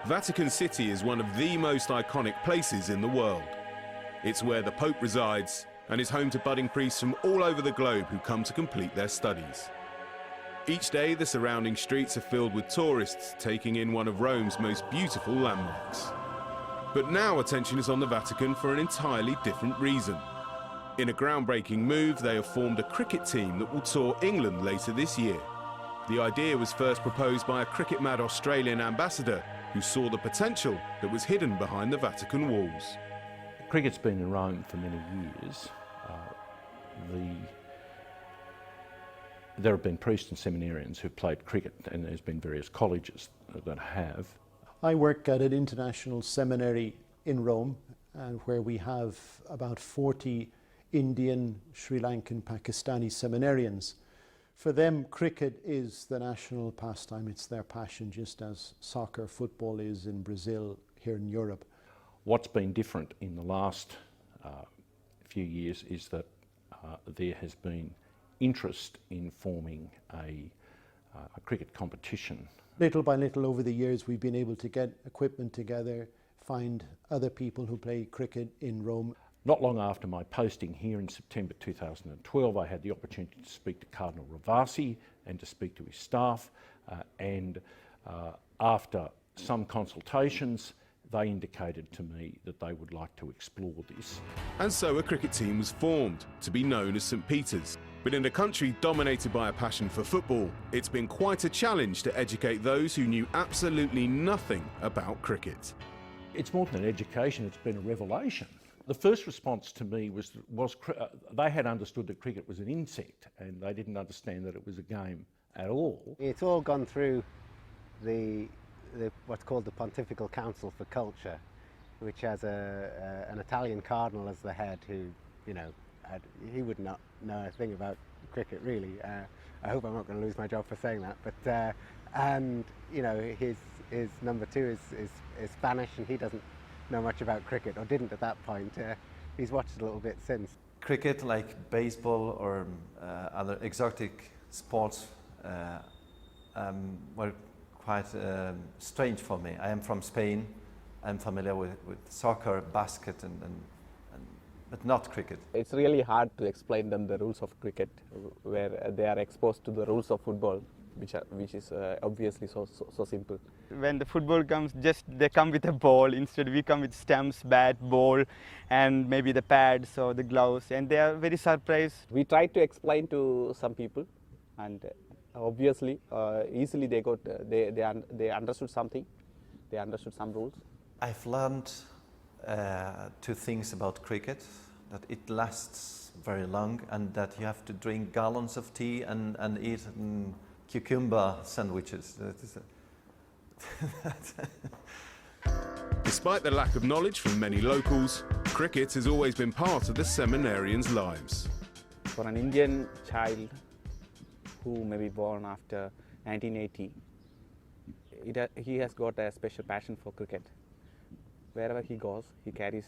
Vatican City is one of the most iconic places in the world. It's where the Pope resides and is home to budding priests from all over the globe who come to complete their studies. Each day, the surrounding streets are filled with tourists taking in one of Rome's most beautiful landmarks. But now attention is on the Vatican for an entirely different reason. In a groundbreaking move, they have formed a cricket team that will tour England later this year. The idea was first proposed by a cricket-mad Australian ambassador who saw the potential that was hidden behind the Vatican walls. Cricket's been in Rome for many years. There have been priests and seminarians who've played cricket, and there's been various colleges that have. I work at an international seminary in Rome, where we have about 40 Indian, Sri Lankan, Pakistani seminarians. For them, cricket is the national pastime. It's their passion, just as soccer, football is in Brazil, here in Europe. What's been different in the last few years is that there has been interest in forming a cricket competition. Little by little over the years, we've been able to get equipment together, find other people who play cricket in Rome. Not long after my posting here in September 2012, I had the opportunity to speak to Cardinal Ravasi and to speak to his staff, and after some consultations, they indicated to me that they would like to explore this. And so a cricket team was formed, to be known as St. Peter's. But in a country dominated by a passion for football, it's been quite a challenge to educate those who knew absolutely nothing about cricket. It's more than an education, it's been a revelation. The first response to me was they had understood that cricket was an insect and they didn't understand that it was a game at all. It's all gone through what's called the Pontifical Council for Culture, which has an Italian cardinal as the head who, you know, he would not know a thing about cricket really. I hope I'm not going to lose my job for saying that, but and you know, his number two is Spanish, and he doesn't know much about cricket, or didn't at that point. He's watched it a little bit since. Cricket, like baseball or other exotic sports, were quite strange for me. I am from Spain. I'm familiar with soccer, basket, but not cricket. It's really hard to explain them the rules of cricket, where they are exposed to the rules of football, which is obviously so simple. When the football comes, they come with a ball. Instead, we come with stumps, bat, ball, and maybe the pads or the gloves, and they are very surprised. We tried to explain to some people, and obviously, easily they understood something. They understood some rules. I've learned two things about cricket: that it lasts very long, and that you have to drink gallons of tea and eat cucumber sandwiches. Despite the lack of knowledge from many locals, cricket has always been part of the seminarians' lives. For an Indian child who may be born after 1980, he has got a special passion for cricket. Wherever he goes, he carries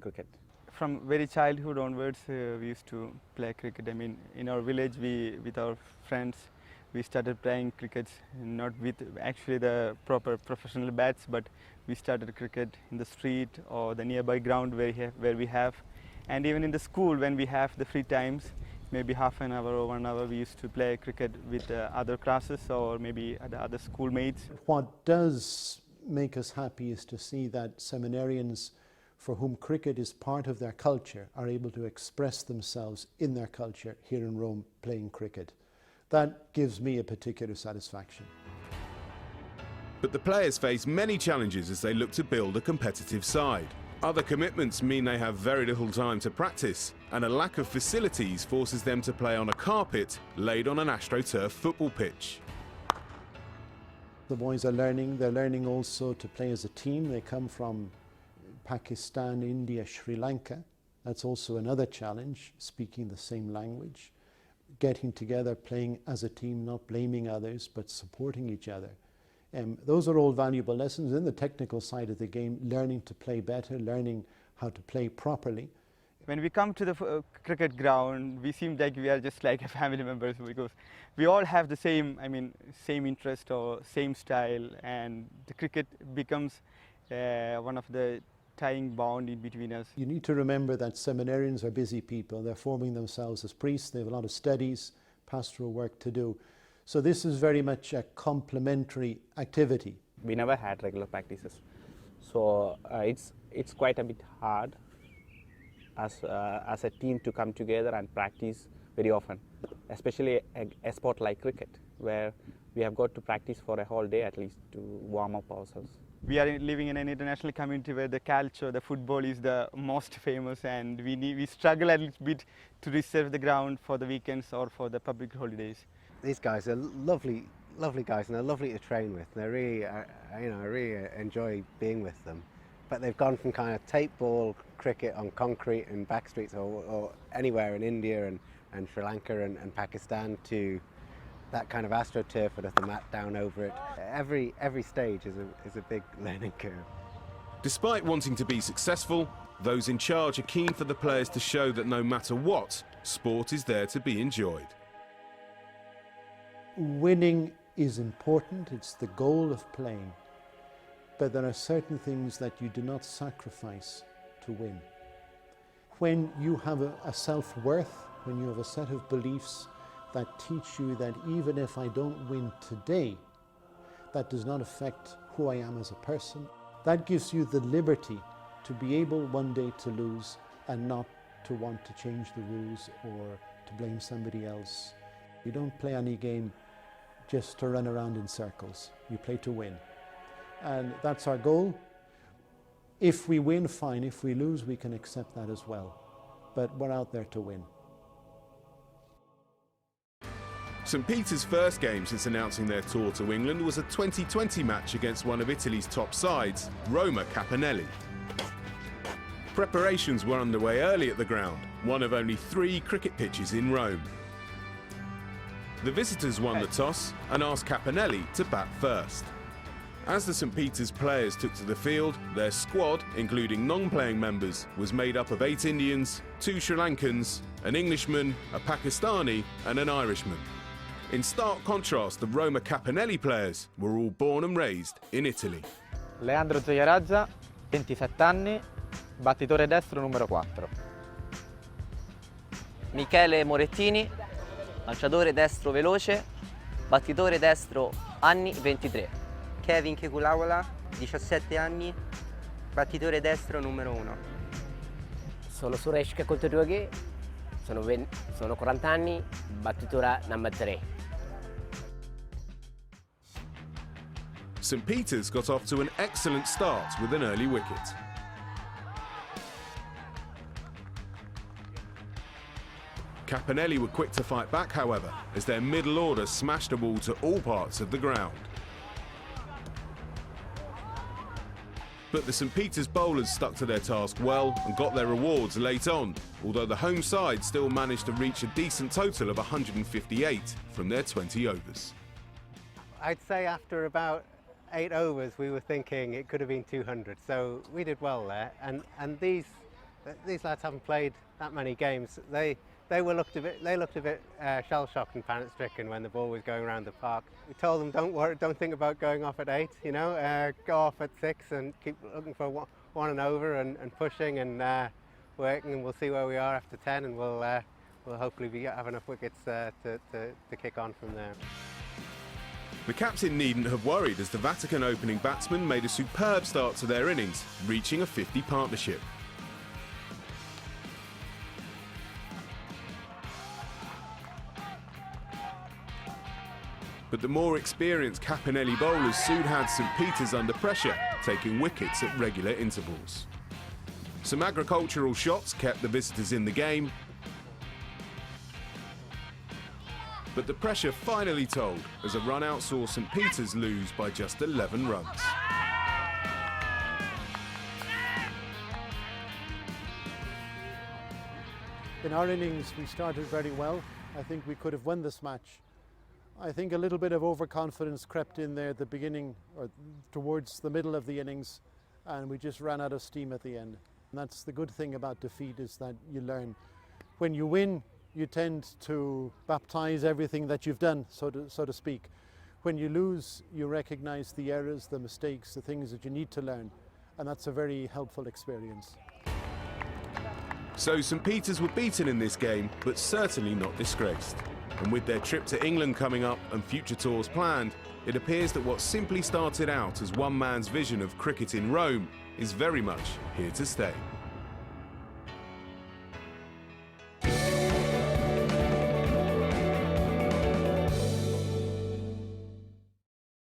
cricket. From very childhood onwards, we used to play cricket. I mean, in our village, with our friends, we started playing cricket, not with actually the proper professional bats, but we started cricket in the street or the nearby ground where we have. And even in the school, when we have the free times, maybe half an hour or 1 hour, we used to play cricket with other classes or maybe the other schoolmates. What does make us happy is to see that seminarians for whom cricket is part of their culture are able to express themselves in their culture here in Rome playing cricket. That gives me a particular satisfaction. But the players face many challenges as they look to build a competitive side. Other commitments mean they have very little time to practice, and a lack of facilities forces them to play on a carpet laid on an AstroTurf football pitch. The boys are learning. They're learning also to play as a team. They come from Pakistan, India, Sri Lanka. That's also another challenge, speaking the same language. Getting together, playing as a team, not blaming others, but supporting each other. Those are all valuable lessons in the technical side of the game, learning to play better, learning how to play properly. when we come to the cricket ground, we seem like we are just like a family members because we all have the same, same interest or same style, and the cricket becomes one of the tying bond in between us. You need to remember that seminarians are busy people. They're forming themselves as priests. They have a lot of studies, pastoral work to do. So this is very much a complementary activity. We never had regular practices, so it's quite a bit hard as a team to come together and practice very often, especially a sport like cricket, where we have got to practice for a whole day at least to warm up ourselves. We are living in an international community where the culture, the football is the most famous, and we struggle a little bit to reserve the ground for the weekends or for the public holidays. These guys are lovely guys, and they're lovely to train with. They're really, I really enjoy being with them. But they've gone from kind of tape ball cricket on concrete and back streets or anywhere in India and Sri Lanka and Pakistan to that kind of astroturf with a mat down over it. Every stage is a big learning curve. Despite wanting to be successful, those in charge are keen for the players to show that no matter what, sport is there to be enjoyed. Winning is important, it's the goal of playing, but there are certain things that you do not sacrifice to win. When you have a self-worth, when you have a set of beliefs that teach you that even if I don't win today, that does not affect who I am as a person, that gives you the liberty to be able one day to lose and not to want to change the rules or to blame somebody else. You don't play any game just to run around in circles. You play to win. And that's our goal. If we win, fine. If we lose, we can accept that as well. But we're out there to win. St Peter's first game since announcing their tour to England was a 2020 match against one of Italy's top sides, Roma Capanelli. Preparations were underway early at the ground, one of only 3 cricket pitches in Rome. The visitors won the toss and asked Capanelli to bat first. As the St Peter's players took to the field, their squad, including non-playing members, was made up of 8 Indians, 2 Sri Lankans, an Englishman, a Pakistani and an Irishman. In stark contrast, the Roma Capanelli players were all born and raised in Italy. Leandro Gioiarazza, 27 anni, battitore destro numero 4. Michele Morettini, lanciatore destro veloce, battitore destro anni 23. Kevin Kekulawala, 17 anni, battitore destro numero 1. Sono Suresh Kakulturugi, sono 40 anni, battitore number 3. St Peter's got off to an excellent start with an early wicket. Capanelli were quick to fight back, however, as their middle order smashed a ball to all parts of the ground. But the St Peter's bowlers stuck to their task well and got their rewards late on, although the home side still managed to reach a decent total of 158 from their 20 overs. I'd say after about 8 overs we were thinking it could have been 200, so we did well there. And these lads haven't played that many games. They looked a bit shell-shocked and panic-stricken when the ball was going around the park. We told them, don't worry, don't think about going off at 8, you know, go off at 6 and keep looking for one and over and pushing and working, and we'll see where we are after 10, and we'll hopefully have enough wickets to kick on from there. The captain needn't have worried, as the Vatican opening batsman made a superb start to their innings, reaching a 50 partnership. But the more experienced Capanelli bowlers soon had St Peter's under pressure, taking wickets at regular intervals. Some agricultural shots kept the visitors in the game, but the pressure finally told as a run-out saw St Peter's lose by just 11 runs. In our innings, we started very well. I think we could have won this match. I think a little bit of overconfidence crept in there at the beginning or towards the middle of the innings, and we just ran out of steam at the end. And that's the good thing about defeat, is that you learn. When you win, you tend to baptize everything that you've done, so to speak. When you lose, you recognize the errors, the mistakes, the things that you need to learn, and that's a very helpful experience. So St Peter's were beaten in this game, but certainly not disgraced. And with their trip to England coming up and future tours planned, it appears that what simply started out as one man's vision of cricket in Rome is very much here to stay.